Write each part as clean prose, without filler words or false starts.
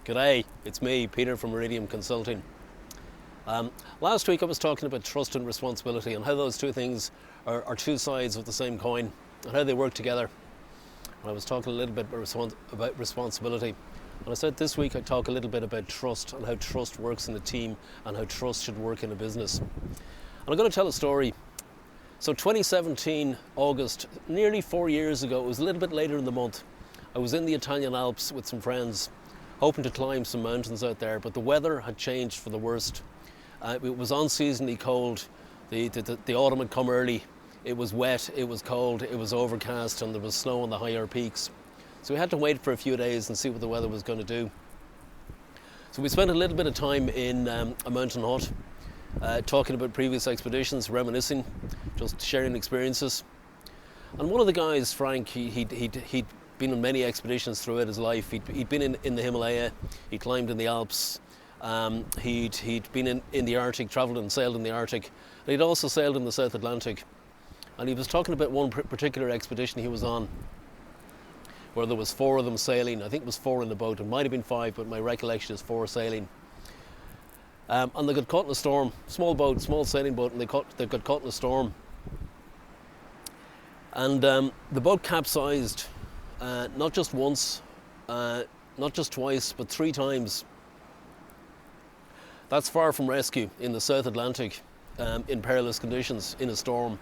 G'day, it's me, Peter from Iridium Consulting. Last week I was talking about trust and responsibility and how those two things are two sides of the same coin and how they work together. And I was talking a little bit about responsibility. And I said this week I'd talk a little bit about trust and how trust works in a team and how trust should work in a business. And I'm going to tell a story. So 2017, August, nearly 4 years ago, it was a little bit later in the month, I was in the Italian Alps with some friends, hoping to climb some mountains out there, but the weather had changed for the worst. It was unseasonably cold, the autumn had come early, it was wet, it was cold, it was overcast, and there was snow on the higher peaks. So we had to wait for a few days and see what the weather was going to do. So we spent a little bit of time in a mountain hut, talking about previous expeditions, reminiscing, just sharing experiences. And one of the guys, Frank, he'd been on many expeditions throughout his life. He'd been in the Himalaya, he climbed in the Alps, he'd been in the Arctic, travelled and sailed in the Arctic, and he'd also sailed in the South Atlantic. And he was talking about one particular expedition he was on, where there was 4 of them sailing. I think it was 4 in the boat, it might have been 5, but my recollection is 4 sailing. And they got caught in a storm, small boat, small sailing boat, and they got caught in a storm. And the boat capsized. Not just once, not just twice, but 3 times. That's far from rescue in the South Atlantic, in perilous conditions, in a storm.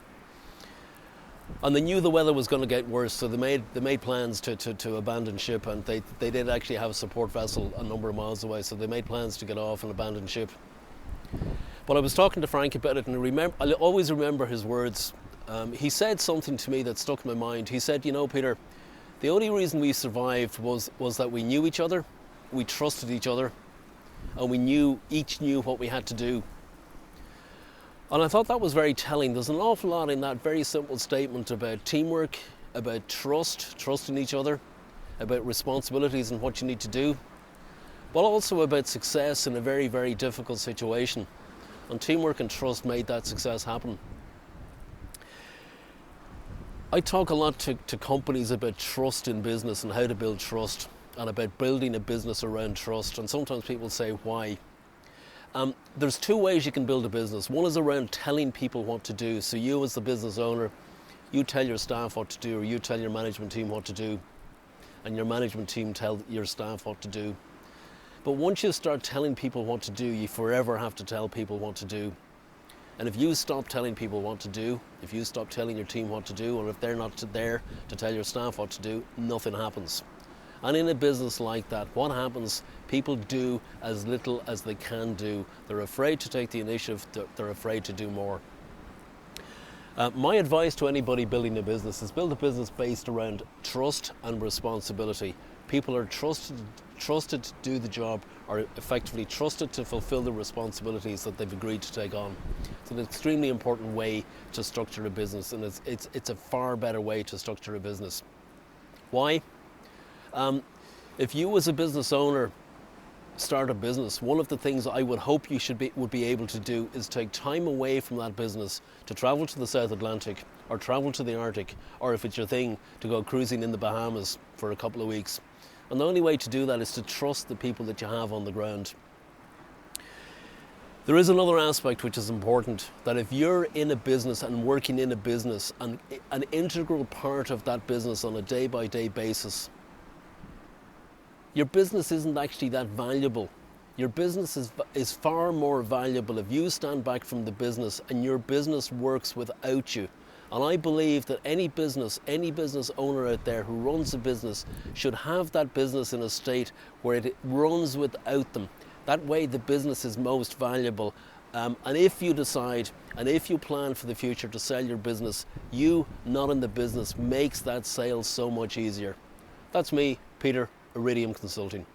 And they knew the weather was going to get worse, so they made plans to abandon ship, and they did actually have a support vessel a number of miles away, so they made plans to get off and abandon ship. But I was talking to Frank about it, and I always remember his words. He said something to me that stuck in my mind. He said, "You know, Peter, the only reason we survived was that we knew each other, we trusted each other, and we each knew what we had to do." And I thought that was very telling. There's an awful lot in that very simple statement about teamwork, about trusting each other, about responsibilities and what you need to do, but also about success in a very, very difficult situation. And teamwork and trust made that success happen. I talk a lot to companies about trust in business and how to build trust, and about building a business around trust. And sometimes people say, why? There's 2 ways you can build a business. One is around telling people what to do. So you as the business owner, you tell your staff what to do, or you tell your management team what to do, and your management team tell your staff what to do. But once you start telling people what to do, you forever have to tell people what to do. And if you stop telling people what to do, if you stop telling your team what to do, or if they're not there to tell your staff what to do, nothing happens. And in a business like that, what happens? People do as little as they can do. They're afraid to take the initiative, they're afraid to do more. My advice to anybody building a business is build a business based around trust and responsibility. People are trusted to do the job, or effectively trusted to fulfill the responsibilities that they've agreed to take on. It's an extremely important way to structure a business, and it's a far better way to structure a business. Why? If you as a business owner start a business, one of the things I would hope you would be able to do is take time away from that business to travel to the South Atlantic, or travel to the Arctic, or if it's your thing, to go cruising in the Bahamas for a couple of weeks. And the only way to do that is to trust the people that you have on the ground. There is another aspect which is important, that if you're in a business and working in a business, and an integral part of that business on a day-by-day basis, your business isn't actually that valuable. Your business is far more valuable if you stand back from the business and your business works without you. And I believe that any business owner out there who runs a business should have that business in a state where it runs without them. That way the business is most valuable. And if you decide, and if you plan for the future to sell your business, you, not in the business, makes that sale so much easier. That's me, Peter, Iridium Consulting.